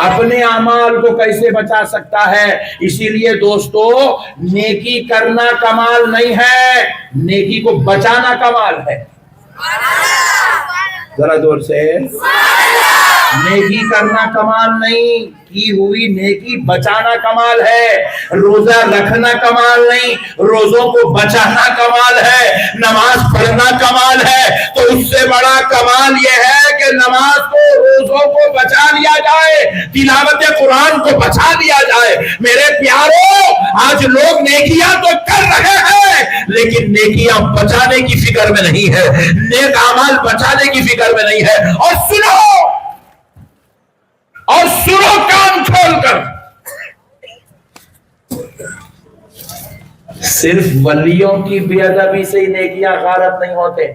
اپنے اعمال کو کیسے بچا سکتا ہے؟ اسی لیے دوستو نیکی کرنا کمال نہیں ہے، نیکی کو بچانا کمال ہے۔ ذرا دور سے، نیکی کرنا کمال نہیں، کی ہوئی نیکی بچانا کمال ہے۔ روزہ رکھنا کمال نہیں، روزوں کو بچانا کمال ہے۔ نماز پڑھنا کمال ہے، تو اس سے بڑا کمال یہ ہے کہ نماز کو، روزوں کو بچا لیا جائے، تلاوت قرآن کو بچا لیا جائے۔ میرے پیارو، آج لوگ نیکیاں تو کر رہے ہیں لیکن نیکیاں بچانے کی فکر میں نہیں ہے، نیک اعمال بچانے کی فکر میں نہیں ہے۔ اور سنو کان کھول کر، صرف ولیوں کی بے ادبی سے ہی نیکیاں غارت نہیں ہوتے،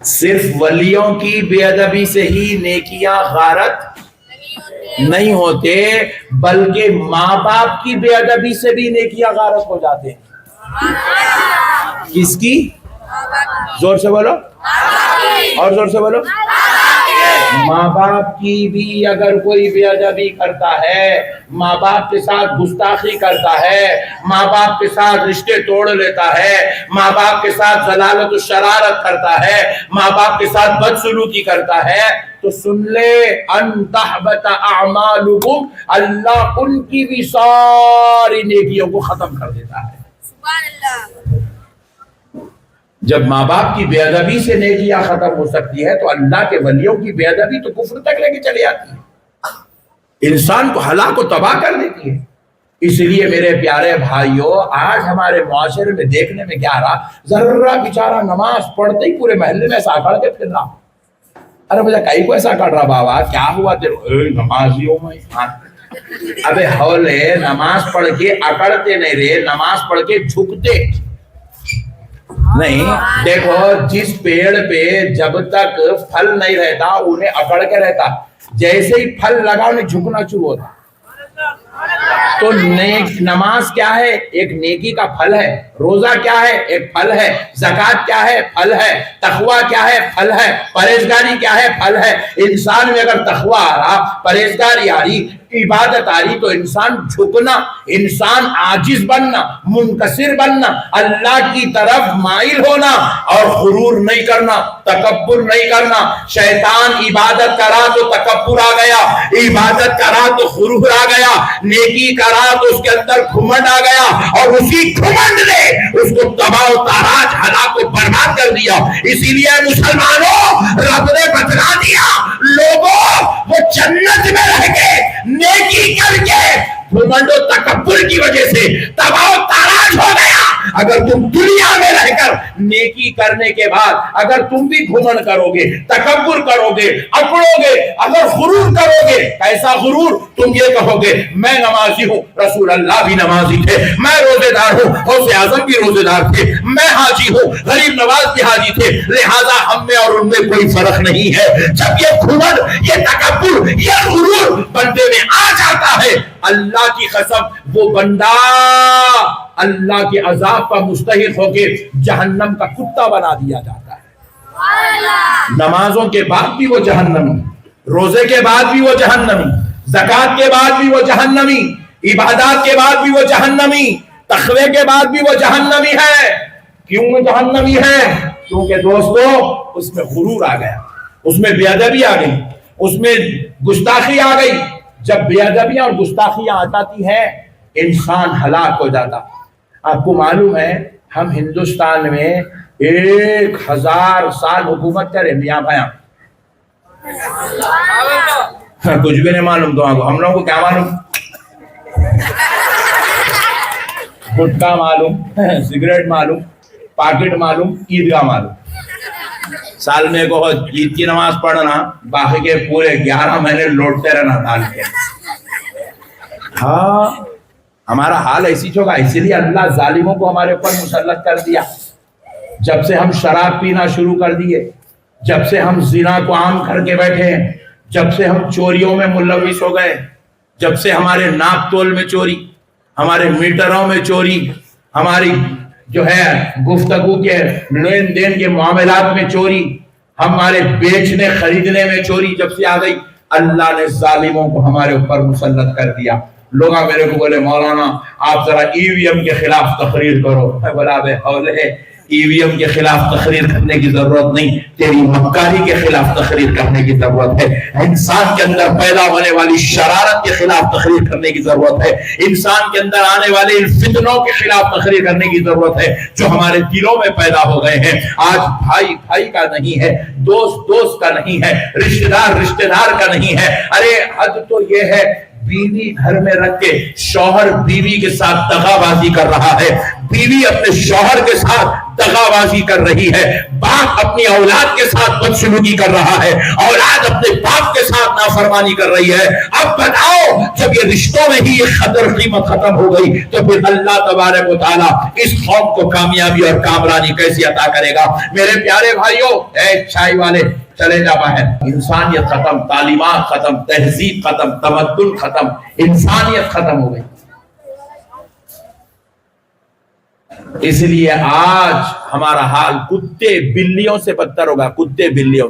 صرف ولیوں کی بے ادبی سے ہی نیکیاں غارت نہیں ہوتے، بلکہ ماں باپ کی بے ادبی سے بھی نیکیاں غارت ہو جاتے ہیں۔ کس کی؟ زور سے بولو، اور زور سے بولو۔ ماں باپ کی بھی اگر کوئی بے ادبی کرتا ہے، ماں باپ کے ساتھ گستاخی کرتا ہے، ماں باپ کے ساتھ رشتے توڑ لیتا ہے، ماں باپ کے ساتھ ضلالت و شرارت کرتا ہے، ماں باپ کے ساتھ بدسلوکی کرتا ہے، تو سن لے ان تحبط اعمالکم، اللہ ان کی بھی ساری نیکیوں کو ختم کر دیتا ہے۔ سبحان اللہ۔ جب ماں باپ کی بے ادبی سے نیکیاں ختم ہو سکتی ہے تو اللہ کے ولیوں کی بے ادبی تو کفر تک لے کے چلی آتی ہے، انسان کو ہلاک و تباہ کر دیتی ہے۔ اس لیے میرے پیارے بھائیوں، آج ہمارے معاشرے میں دیکھنے میں کیا رہا، ذرہ بیچارہ نماز پڑھتے ہی پورے محلے میں ایسا اکڑ کے پھر رہا۔ ارے مجھے کئی کو ایسا کر رہا، بابا کیا ہوا تیرے؟ نمازی ہوں میں۔ ابے ہولے، نماز پڑھ کے اکڑتے نہیں رہے، نماز پڑھ کے جھکتے نہیں۔ دیکھو، جس پیڑ پہ جب تک پھل نہیں رہتا انہیں اکڑ کے رہتا، جیسے ہی پھل لگا انہیں جھکنا شروع ہوتا۔ تو نماز کیا ہے؟ ایک نیکی کا پھل ہے۔ روزہ کیا ہے؟ ایک پھل ہے۔ زکوٰۃ کیا ہے؟ پھل ہے۔ تقویٰ کیا ہے؟ پھل ہے۔ پرہیزگاری کیا ہے؟ پھل ہے۔ انسان میں اگر تقویٰ آ رہا، پرہیزگاری آ رہی، عبادت آ رہی، تو انسان جھکنا، انسان عاجز بننا، منکسر بننا، اللہ کی طرف مائل ہونا، اور غرور نہیں کرنا، تکبر نہیں کرنا۔ شیطان عبادت کرا تو تکبر آ گیا، عبادت کرا تو غرور آ گیا، نیکی کرا تو اس کے اندر گھمنڈ آ گیا، اور اسی گھمنڈ نے اس کو تباہ و تاراج، ہلاک و برباد کر دیا۔ اسی لیے مسلمانوں، رب نے بتلا دیا لوگوں، وہ جنت میں رہ کے نیکی کر کے گھمنڈ و تکبر کی وجہ سے تباہ و تاراج ہو گیا۔ اگر تم دنیا میں رہ کر نیکی کرنے کے بعد اگر تم بھی گھمنڈ کرو گے، تکبر کرو گے، اکڑو گے، اگر غرور کرو گے، کیسا غرور؟ تم یہ کہو گے میں نمازی ہوں، رسول اللہ بھی نمازی تھے، میں روزے دار ہوں، غوث اعظم بھی روزے دار تھے، میں حاجی ہوں، غریب نواز بھی حاجی تھے، لہذا ہم میں اور ان میں کوئی فرق نہیں ہے۔ جب یہ گھمنڈ، یہ تکبر، یہ غرور بندے میں آ جاتا ہے، اللہ کی قسم وہ بندہ اللہ کے عذاب کا مستحق ہو کے جہنم کا کتا بنا دیا جاتا ہے۔ نمازوں کے بعد بھی وہ جہنمی، روزے کے بعد بھی وہ جہنمی، زکوٰۃ کے بعد بھی وہ جہنمی، عبادات کے بعد بھی وہ جہنمی، تقوی کے بعد بھی وہ جہنمی ہے۔ کیوں وہ جہنمی ہے؟ کیونکہ دوستو اس میں غرور آ گیا، اس میں بے ادبی آ گئی، اس میں گستاخی آ گئی۔ جب بے ادبیاں اور گستاخیاں آ جاتی ہیں انسان ہلاک ہو جاتا۔ آپ کو معلوم ہے ہم ہندوستان میں 1000 سال حکومت کرے میاں بھیاں، کچھ بھی نہیں معلوم تو ہم لوگوں کو کیا معلوم؟ گٹکا معلوم، سگریٹ معلوم، پاکٹ معلوم، عیدگاہ معلوم۔ سال میں کو عید کی نماز پڑھنا، باقی کے پورے 11 مہینے لوٹتے رہنا دال کے۔ ہاں، ہمارا حال ایسی ہوگا، اسی لیے اللہ ظالموں کو ہمارے اوپر مسلط کر دیا۔ جب سے ہم شراب پینا شروع کر دیے، جب سے ہم زنا کو عام کر کے بیٹھے ہیں، جب سے ہم چوریوں میں ملوث ہو گئے، جب سے ہمارے ناپ تول میں چوری، ہمارے میٹروں میں چوری، ہماری جو ہے گفتگو کے لین دین کے معاملات میں چوری، ہمارے بیچنے خریدنے میں چوری جب سے آ گئی، اللہ نے ظالموں کو ہمارے اوپر مسلط کر دیا. لوگ میرے کو بولے مولانا آپ ذرا ای وی ایم کے خلاف تقریر کرو. میں بولا بے حول ہے، ای وی ایم کے خلاف تقریر کرنے کی ضرورت نہیں، تیری مکاری کے خلاف تقریر کرنے کی ضرورت ہے. انسان کے اندر پیدا ہونے والی شرارت کے خلاف تقریر کرنے کی ضرورت ہے. انسان کے اندر آنے والے فتنوں کے خلاف تقریر کرنے کی ضرورت ہے جو ہمارے دلوں میں پیدا ہو گئے ہیں. آج بھائی بھائی کا نہیں ہے، دوست دوست کا نہیں ہے، رشتہ دار رشتہ دار کا نہیں ہے. ارے حد تو یہ ہے، بیوی گھر میں رکھ کے شوہر بیوی کے ساتھ دغا بازی کر رہا ہے، بیوی اپنے شوہر کے ساتھ دغا بازی کر رہی ہے، باپ اپنی اولاد کے ساتھ بدسلوکی کر رہا ہے، اولاد اپنے باپ کے ساتھ نافرمانی کر رہی ہے. اب بتاؤ جب یہ رشتوں میں ہی یہ قدر قیمت ختم ہو گئی تو پھر اللہ تبارک و تعالیٰ اس قوم کو کامیابی اور کامرانی کیسے عطا کرے گا؟ میرے پیارے بھائیوں، اے چائے والے چلے جا باہر. انسانیت ختم، تعلیمات ختم، تہذیب ختم، تمدن ختم، انسانیت ختم ہو گئی. اس لیے آج ہمارا حال کتے بلیوں سے بدتر ہوگا، کتے بلیوں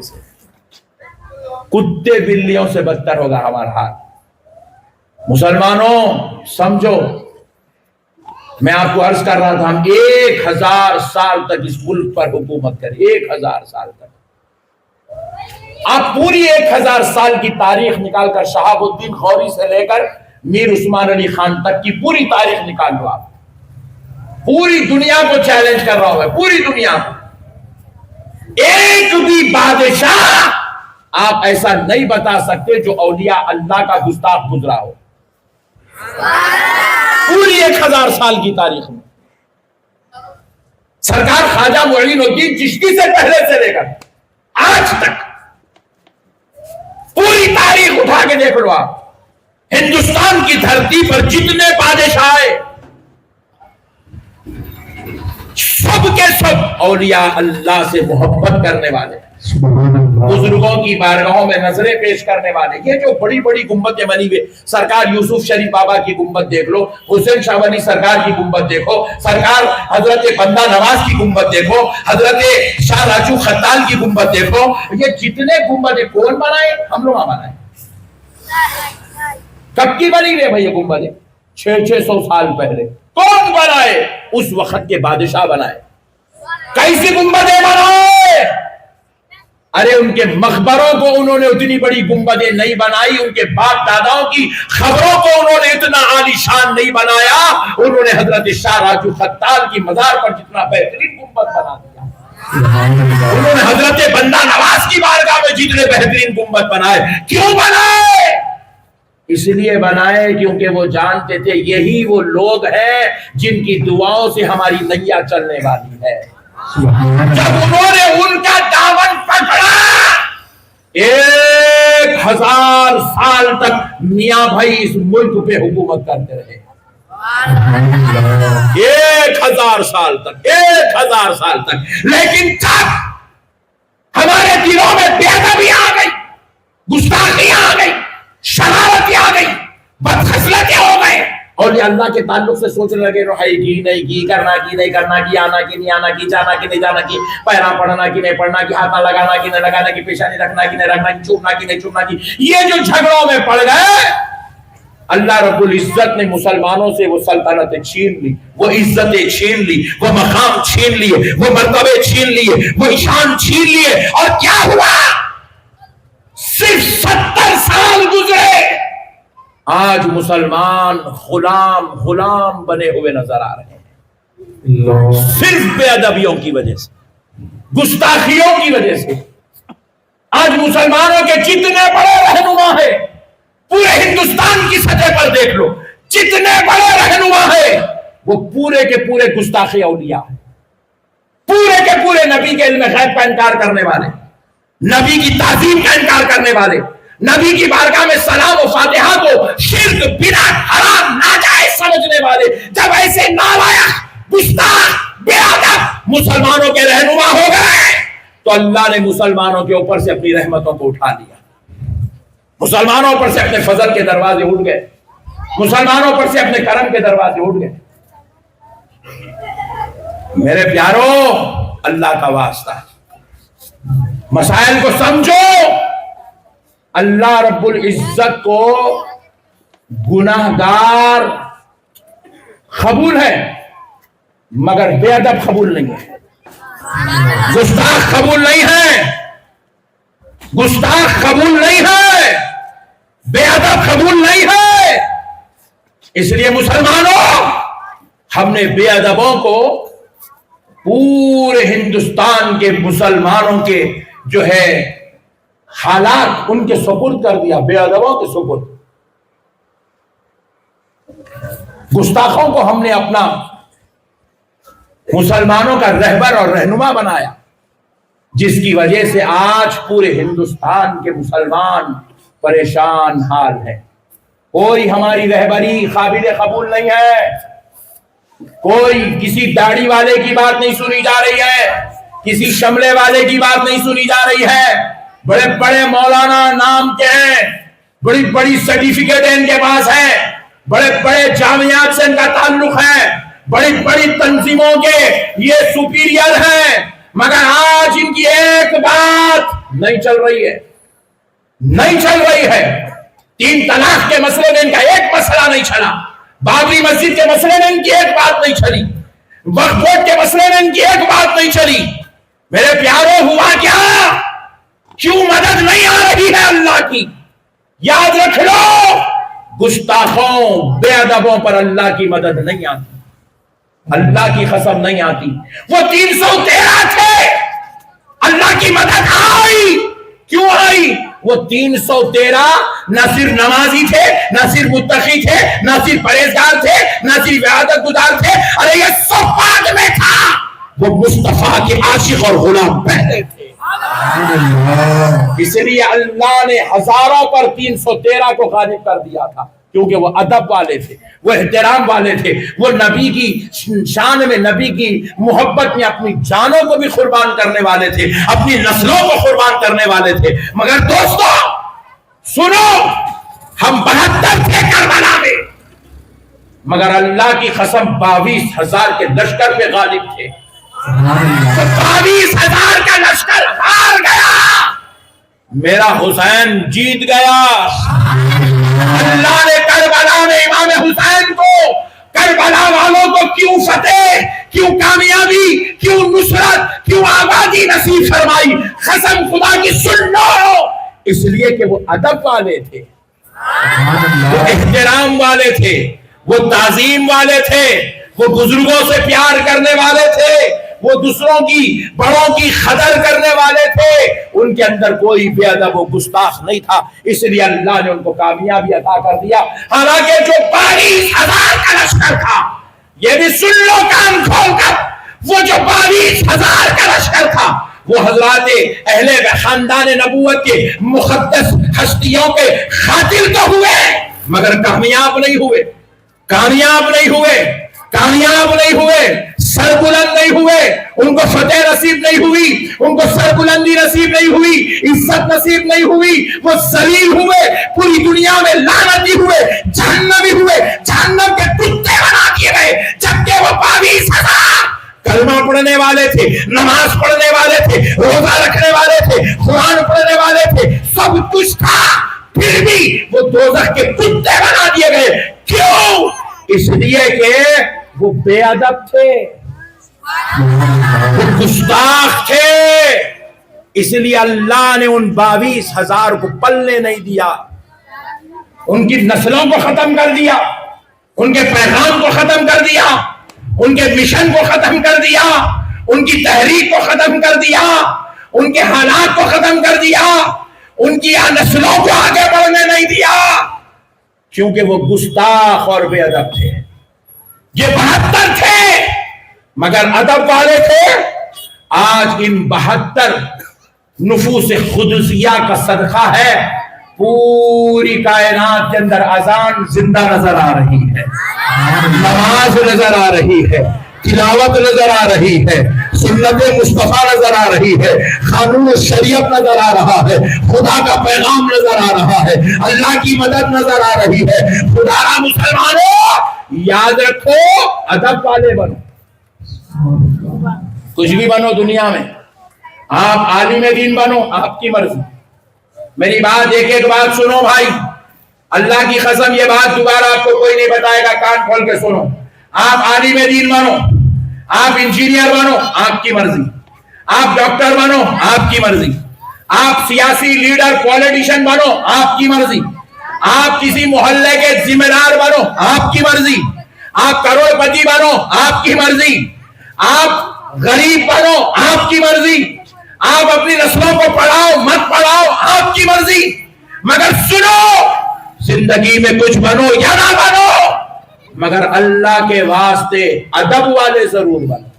سے بدتر ہوگا ہمارا حال. مسلمانوں سمجھو، میں آپ کو عرض کر رہا تھا ہم 1000 سال تک اس ملک پر حکومت کریں، 1000 سال تک. آپ پوری 1000 سال کی تاریخ نکال کر شہاب الدین غوری سے لے کر میر عثمان علی خان تک کی پوری تاریخ نکال لو. آپ پوری دنیا کو چیلنج کر رہا ہوں میں، پوری دنیا کو. ایک بھی بادشاہ آپ ایسا نہیں بتا سکتے جو اولیاء اللہ کا گستاخ گزرا ہو پوری 1000 سال کی تاریخ میں. سرکار خواجہ معین الدین چشتی سے پہلے سے لے کر آج تک پوری تاریخ اٹھا کے دیکھ لو آپ. ہندوستان کی دھرتی پر جتنے بادشاہ آئے سب کے سب اولیاء اللہ سے محبت کرنے والے، بزرگوں کی بارگاہوں میں نظریں پیش کرنے والے. یہ جو بڑی بڑی گنبدیں بنی ہوئی، سرکار یوسف شریف بابا کی گنبد دیکھ لو، حسین شاہ ولی سرکار کی گنبد دیکھو، سرکار حضرت بندہ نواز کی گنبد دیکھو، حضرت شاہ راجو خطال کی گنبد دیکھو. یہ جتنے گنبدیں کون بنائے؟ ہم لوگ بنائے. کب کی بنی ہوئی ہے بھائی یہ گنبدیں؟ 600 سال پہلے. کون بنائے؟ اس وقت کے بادشاہ بنائے. کیسی گنبدیں بنائے؟ ارے ان کے مقبروں کو انہوں نے اتنی بڑی گنبدیں نہیں بنائی، ان کے باپ داداؤں کی خبروں کو انہوں نے اتنا عالی شان نہیں بنایا. انہوں نے حضرت شاہ راجو خطال کی مزار پر جتنا بہترین گنبد بنا دیا. انہوں نے حضرت بندہ نواز کی بارگاہ میں جتنے بہترین گنبد بنائے. کیوں بنائے؟ اس لیے بنائے کیونکہ وہ جانتے تھے یہی وہ لوگ ہیں جن کی دعاؤں سے ہماری نیا چلنے والی ہے. جب انہوں نے ان کا دامن پکڑا 1000 سال تک میاں بھائی اس ملک پہ حکومت کرتے رہے. 1000 سال تک، 1000 سال تک. لیکن جب ہمارے دلوں میں بے ادبی آ گئی، گستاخی آ گئی، شرارتیں آ گئی، بدخصلتیں ہو گئے، اور یہ اللہ کے تعلق سے سوچنے لگے رہائی کی نہیں کی، کرنا کی نہیں کرنا کی، آنا کی نہیں آنا کی، جانا کی نہیں جانا کی، پیرا پڑھنا کی نہیں پڑھنا کی، ہاتھ لگانا کی نہیں لگانا کی، پیشانی رکھنا کی نہیں رکھنا کی، چھوڑنا کی نہیں چھوڑنا کی. یہ جو جھگڑوں میں پڑ گئے، اللہ رب العزت نے مسلمانوں سے وہ سلطنتیں چھین لی، وہ عزتیں چھین لی، وہ مقام چھین لیے، وہ مرتبے چھین لیے، وہ شان چھین لیے. اور کیا ہوا؟ صرف 70 سال گزرے، آج مسلمان غلام بنے ہوئے نظر آ رہے ہیں. صرف بے ادبیوں کی وجہ سے، گستاخیوں کی وجہ سے. آج مسلمانوں کے جتنے بڑے رہنما ہیں، پورے ہندوستان کی سطح پر دیکھ لو، جتنے بڑے رہنما ہیں وہ پورے کے پورے گستاخی اولیاء ہیں، پورے کے پورے نبی کے علم غیب کا انکار کرنے والے، نبی کی تعظیم کا انکار کرنے والے، نبی کی بارگاہ میں سلام و فاتحہ کو شرک، بدعت، حرام، ناجائز سمجھنے والے. جب ایسے نالائق، گستاخ، بے ادب مسلمانوں کے رہنما ہو گئے تو اللہ نے مسلمانوں کے اوپر سے اپنی رحمتوں کو اٹھا لیا. مسلمانوں پر سے اپنے فضل کے دروازے اٹھ گئے، مسلمانوں پر سے اپنے کرم کے دروازے اٹھ گئے. میرے پیاروں، اللہ کا واسطہ مسائل کو سمجھو. اللہ رب العزت کو گناہگار قبول ہے مگر بے ادب قبول نہیں ہے، گستاخ قبول نہیں ہے، گستاخ قبول نہیں ہے، بے ادب قبول نہیں ہے۔ اس لیے مسلمانوں، ہم نے بے ادبوں کو پورے ہندوستان کے مسلمانوں کے جو ہے حالات ان کے سپرد کر دیا، بے ادبوں کے سپرد۔ گستاخوں کو ہم نے اپنا مسلمانوں کا رہبر اور رہنما بنایا، جس کی وجہ سے آج پورے ہندوستان کے مسلمان پریشان حال ہیں۔ کوئی ہماری رہبری قابل قبول نہیں ہے، کوئی کسی داڑھی والے کی بات نہیں سنی جا رہی ہے، کسی شملے والے کی بات نہیں سنی جا رہی ہے۔ بڑے بڑے مولانا نام کے ہیں، بڑی بڑی سرٹیفکیٹ ان کے پاس ہیں، بڑے بڑے جامعات سے ان کا تعلق ہے، بڑی بڑی تنظیموں کے یہ سپیریئر ہیں، مگر آج ان کی ایک بات نہیں چل رہی ہے، نہیں چل رہی ہے۔ 3 طلاق کے مسئلے میں ان کا ایک مسئلہ نہیں چلا، بابری مسجد کے مسئلے میں ان کی ایک بات نہیں چلی، وقف بورڈ کے مسئلے میں ان کی ایک بات نہیں چلی۔ میرے پیاروں، ہوا کیا؟ کیوں مدد نہیں آ رہی ہے اللہ کی؟ یاد رکھ لو، گستاخوں بے ادبوں پر اللہ کی مدد نہیں آتی، اللہ کی قسم نہیں آتی۔ وہ 313 تھے، اللہ کی مدد آئی، کیوں آئی؟ وہ 313 نہ صرف نمازی تھے، نہ صرف متقی تھے، نہ صرف پرہیزگار تھے، نہ صرف عبادت گزار تھے، ارے یہ سب بعد میں تھا۔ وہ مصطفیٰ کے عاشق اور غلام پہلے تھے۔ اس لیے اللہ نے ہزاروں پر 313 کو غالب کر دیا تھا، کیونکہ وہ ادب والے تھے، وہ احترام والے تھے، وہ نبی کی شان میں، نبی کی محبت میں اپنی جانوں کو بھی قربان کرنے والے تھے، اپنی نسلوں کو قربان کرنے والے تھے۔ مگر دوستو سنو، ہم 72 تھے کربلا میں، مگر اللہ کی قسم 22,000 کے لشکر پہ غالب تھے۔ 22,000 کا لشکر ہار گیا، میرا حسین جیت گیا۔ اللہ نے کربلا میں امام حسین کو، کربلا والوں کو کیوں فتح، کیوں کامیابی، کیوں نصرت، کیوں آبادی نصیب فرمائی؟ قسم خدا کی سن لو، اس لیے کہ وہ ادب والے تھے، وہ احترام والے تھے، وہ تعظیم والے تھے، وہ بزرگوں سے پیار کرنے والے تھے، وہ دوسروں کی بڑوں کی قدر کرنے والے تھے، ان کے اندر کوئی بے ادب و گستاخ نہیں تھا۔ اس لیے اللہ نے ان کو کامیابی عطا کر دیا۔ حالانکہ جو 22,000 کا لشکر تھا، یہ بھی سن لو کان کھول کر، وہ جو 22,000 کا لشکر تھا، وہ حضرات اہل خاندان نبوت کے مقدس ہستیوں کے قاتل تو ہوئے مگر کامیاب نہیں ہوئے، کامیاب نہیں ہوئے، کامیاب نہیں ہوئے، سربلند نہیں ہوئے، ان کو فتح نصیب نہیں ہوئی، ان کو سربلندی نصیب نہیں ہوئی، عزت نصیب نہیں ہوئی، وہ ذلیل ہوئے، پوری دنیا میں لعنتی ہوئے، جہنمی ہوئے، جہنم کے کتے بنا دیے گئے۔ جبکہ وہ 22,000 کلمہ پڑھنے والے تھے، نماز پڑھنے والے تھے، روزہ رکھنے والے تھے، قرآن پڑھنے والے تھے، سب کچھ تھا، پھر بھی وہ دوزخ کے کتے بنا دیے گئے۔ کیوں؟ اس لیے کہ وہ بے ادب تھے، وہ گستاخ تھے۔ اس لیے اللہ نے ان 22,000 کو پلنے نہیں دیا، ان کی نسلوں کو ختم کر دیا، ان کے پیغام کو ختم کر دیا، ان کے مشن کو ختم کر دیا، ان کی تحریک کو ختم کر دیا، ان کے حالات کو ختم کر دیا، ان کی نسلوں کو آگے بڑھنے نہیں دیا، کیونکہ وہ گستاخ اور بے ادب تھے۔ یہ 72 تھے مگر ادب والے تھے۔ آج ان 72 نفوس قدسیہ کا صدقہ ہے، پوری کائنات کے اندر اذان زندہ نظر آ رہی ہے، نماز نظر آ رہی ہے، تلاوت نظر آ رہی ہے، سنت مصطفیٰ نظر آ رہی ہے، قانون شریعت نظر آ رہا ہے، خدا کا پیغام نظر آ رہا ہے، اللہ کی مدد نظر آ رہی ہے۔ خدا را مسلمانوں، یاد رکھو، ادب والے بنو، کچھ بھی بنو دنیا میں، آپ عالم دین بنو، آپ کی مرضی، میری بات ایک ایک بات سنو بھائی، اللہ کی قسم یہ بات دوبارہ آپ کو کوئی نہیں بتائے گا، کان کھول کے سنو. آپ عالم دین بنو، آپ انجینئر بنو، آپ کی مرضی. آپ ڈاکٹر بنو، آپ کی مرضی. آپ سیاسی لیڈر پولیٹیشین بنو، آپ کی مرضی. آپ کسی محلے کے ذمہ دار بنو، آپ کی مرضی. آپ کروڑ پتی بنو، آپ کی مرضی. آپ غریب بنو، آپ کی مرضی. آپ اپنی نسلوں کو پڑھاؤ مت پڑھاؤ، آپ کی مرضی. مگر سنو، زندگی میں کچھ بنو یا نہ بنو، مگر اللہ کے واسطے ادب والے ضرور بنو.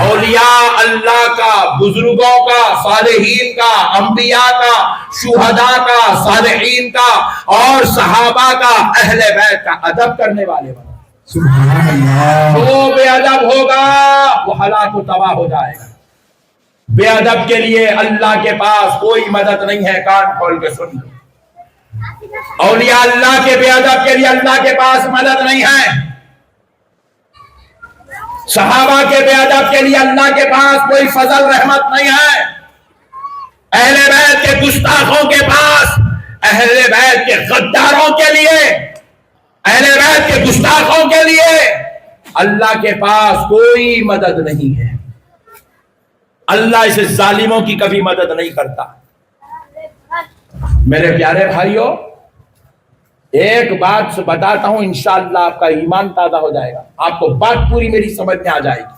اولیاء اللہ کا، بزرگوں کا، صالحین کا، انبیاء کا، شہداء کا، صالحین کا اور صحابہ کا، اہل بیت کا ادب کرنے والے بنو. سبحان اللہ. جو بے ادب ہوگا وہ ہلاک و تباہ ہو جائے گا. بے ادب کے لیے اللہ کے پاس کوئی مدد نہیں ہے. کان کھول کے سن لو، اولیاء اللہ کے بے ادب کے لیے اللہ کے پاس مدد نہیں ہے. صحابہ کے بے ادب کے لیے اللہ کے پاس کوئی فضل رحمت نہیں ہے. اہل بیت کے گستاخوں کے پاس، اہل بیت کے غداروں کے لیے، اہل بیت کے گستاخوں کے لیے اللہ کے پاس کوئی مدد نہیں ہے. اللہ اسے ظالموں کی کبھی مدد نہیں کرتا. میرے پیارے بھائیوں، ایک بات بتاتا ہوں، انشاءاللہ آپ کا ایمان تازہ ہو جائے گا، آپ کو بات پوری میری سمجھ میں آ جائے گی.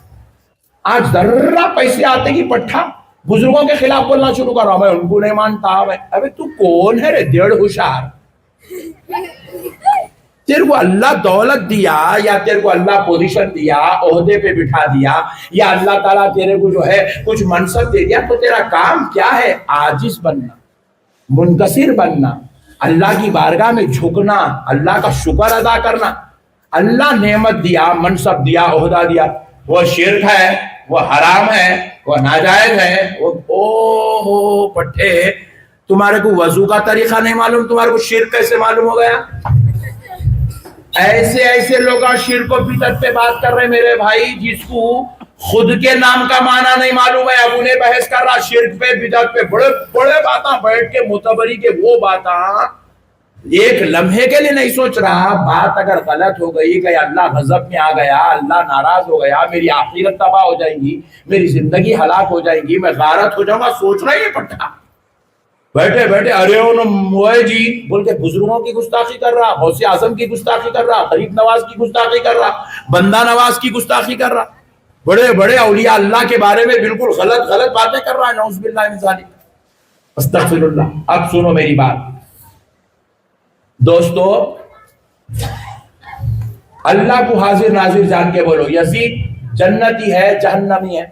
آج ذرہ پیسے آتے کی پٹھا بزرگوں کے خلاف بولنا شروع کر رہا ہوں، میں ان کو نہیں مانتا. ابے تو کون ہے رے دیڑھ ہوشیار؟ تیرے کو اللہ دولت دیا یا تیرے کو اللہ پوزیشن دیا، عہدے پہ بٹھا دیا، یا اللہ تعالیٰ تیرے کو جو ہے کچھ منصب دے دیا، تو تیرا کام کیا ہے؟ عاجز بننا، منکسر بننا، اللہ کی بارگاہ میں جھکنا، اللہ کا شکر ادا کرنا. اللہ نعمت دیا، منصب دیا، عہدہ دیا، وہ شرک ہے، وہ حرام ہے، وہ ناجائز ہے. وہ پٹھے، تمہارے کو وضو کا طریقہ نہیں معلوم، تمہارے کو شرک کیسے معلوم ہو گیا؟ ایسے ایسے لوگ شرک و بدعت پہ بات کر رہے میرے بھائی، جس کو خود کے نام کا معنی نہیں معلوم ہے. اب انہیں بحث کر رہا شرک پہ بدعت پہ، بڑے بڑے باتاں بیٹھ کے معتبری کے وہ باتاں ایک لمحے کے لیے نہیں سوچ رہا. بات اگر غلط ہو گئی کہ اللہ غضب میں آ گیا، اللہ ناراض ہو گیا، میری آخرت تباہ ہو جائے گی، میری زندگی ہلاک ہو جائے گی، میں غارت ہو جاؤں گا، سوچ رہا ہے یہ پٹھا بیٹھے بیٹھے ارے موئے جی بول کے بزرگوں کی گستاخی کر رہا، غوث اعظم کی گستاخی کر رہا، غریب نواز کی گستاخی کر رہا، بندہ نواز کی گستاخی کر رہا، بڑے بڑے اولیاء اللہ کے بارے میں بالکل غلط غلط باتیں کر رہا ہے. نعوذ باللہ من ذالک، استغفر اللہ. اب سنو میری بات دوستو، اللہ کو حاضر ناظر جان کے بولو، یزید جنتی ہے جہنمی ہے؟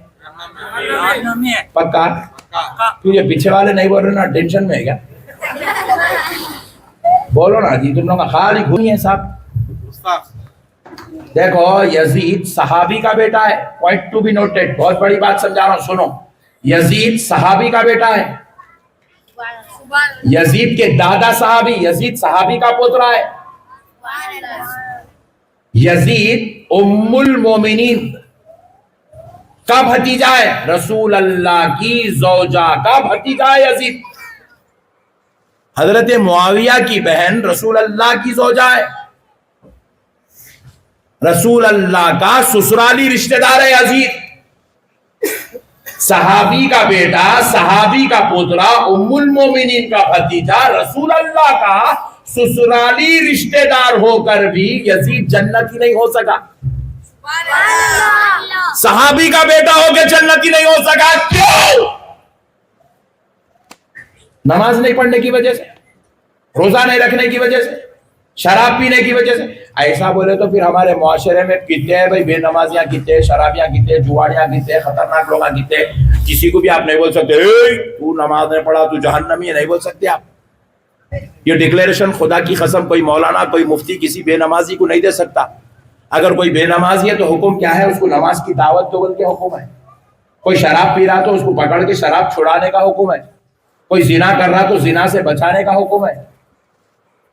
پکا؟ کیوں یہ پیچھے والے نہیں بول رہے نا؟ ٹینشن میں ہے کیا؟ بولو نا جی، تم لوگ خالی گھومی ہے صاحب. دیکھو، یزید صحابی کا بیٹا ہے، پوائنٹ ٹو بی نوٹڈ، بہت بڑی بات سمجھا رہا ہوں سنو. یزید صحابی کا بیٹا ہے، یزید کے دادا صحابی، یزید صحابی کا پوترا ہے. یزید ام المومنین کا بھتیجا ہے، رسول اللہ کی زوجہ کا بھتیجا ہے یزید. حضرت معاویہ کی بہن رسول اللہ کی زوجہ ہے، رسول اللہ کا سسرالی رشتہ دار ہے یزید. صحابی کا بیٹا، صحابی کا پوترا، ام المومنین کا بھتیجا، رسول اللہ کا سسرالی رشتہ دار ہو کر بھی یزید جنتی نہیں ہو سکا. صحابی کا بیٹا ہو کے جنتی نہیں ہو سکا. کیوں؟ نماز نہیں پڑھنے کی وجہ سے، روزہ نہیں رکھنے کی وجہ سے، شراب پینے کی وجہ سے. ایسا بولے تو پھر ہمارے معاشرے میں کتنے ہیں بھائی، بے نمازیاں کتنے، شرابیاں کتنے، جواڑیاں کتنے، خطرناک لوگ کتنے. کسی کو بھی آپ نہیں بول سکتے تو نماز نہیں پڑھا تو جہنمی ہے، نہیں بول سکتے آپ. یہ ڈکلیریشن خدا کی قسم کوئی مولانا، کوئی مفتی کسی بے نمازی کو نہیں دے سکتا. اگر کوئی بے نمازی ہے تو حکم کیا ہے؟ اس کو نماز کی دعوت دو بول کے حکم ہے. کوئی شراب پی رہا تو اس کو پکڑ کے شراب چھڑانے کا حکم ہے. کوئی زنا کر رہا تو زنا سے بچانے کا حکم ہے.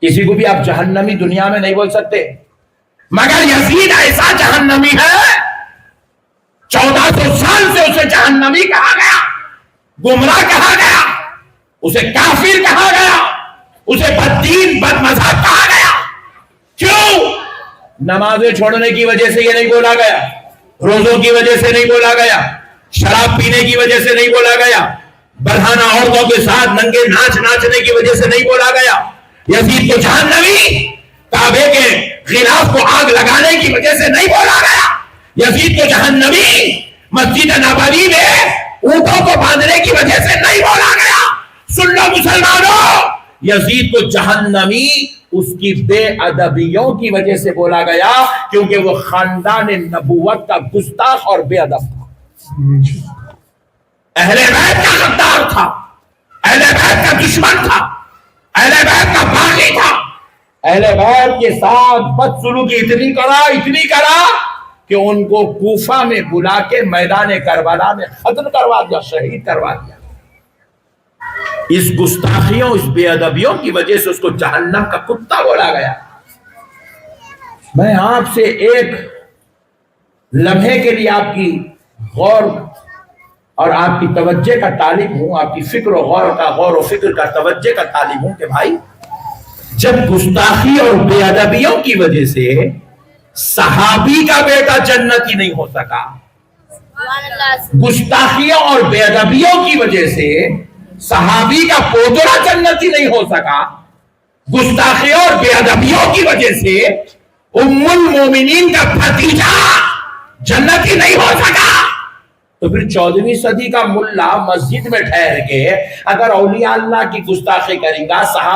کسی کو بھی آپ جہنمی دنیا میں نہیں بول سکتے. مگر یزید ایسا جہنمی ہے، 1400 سال سے اسے جہنمی کہا گیا، گمراہ کہا گیا. اسے کافر کہا گیا، اسے بددین بد مذہب کہا گیا. کیوں؟ نمازیں چھوڑنے کی وجہ سے یہ نہیں بولا گیا، روزوں کی وجہ سے نہیں بولا گیا، شراب پینے کی وجہ سے نہیں بولا گیا، برہنہ عورتوں کے ساتھ ننگے ناچنے کی وجہ سے نہیں بولا گیا، یزید کو جہنمی، کعبے کے خلاف کو آگ لگانے کی وجہ سے نہیں بولا گیا، یزید کو جہنمی، مسجد نبوی میں اونٹوں کو باندھنے کی وجہ سے نہیں بولا گیا. سن لو مسلمانوں، یزید کو جہنمی اس کی بے ادبیوں کی وجہ سے بولا گیا، کیونکہ وہ خاندان نبوت کا گستاخ اور بے ادب تھا، اہل بیت کا غدار تھا، اہل بیت کا دشمن تھا، اہل بیت کا باغی تھا، اہل بیت کے ساتھ بدسلوکی اتنی کرا کہ ان کو کوفہ میں بلا کے میدان کربلا میں قتل کروا دیا، شہید کروا دیا. اس گستاخیوں، اس بے ادبیوں کی وجہ سے اس کو جہنم کا کتا بولا گیا. میں آپ سے ایک لمحے کے لیے آپ کی غور اور آپ کی توجہ کا طالب ہوں، آپ کی فکر و فکر کا توجہ کا طالب ہوں کہ بھائی، جب گستاخی اور بے ادبیوں کی وجہ سے صحابی کا بیٹا جنتی نہیں ہو سکا، گستاخیوں اور بے ادبیوں کی وجہ سے صحابی کا پوترا جنتی نہیں ہو سکا، گستاخیوں اور بے ادبیوں کی وجہ سے ام المومنین کا بھتیجا جنتی نہیں ہو سکا، تو پھر 14ویں صدی کا ملا مسجد میں ٹھہر کے اگر اولیاء اللہ کی گستاخی کرے گا، صحابہ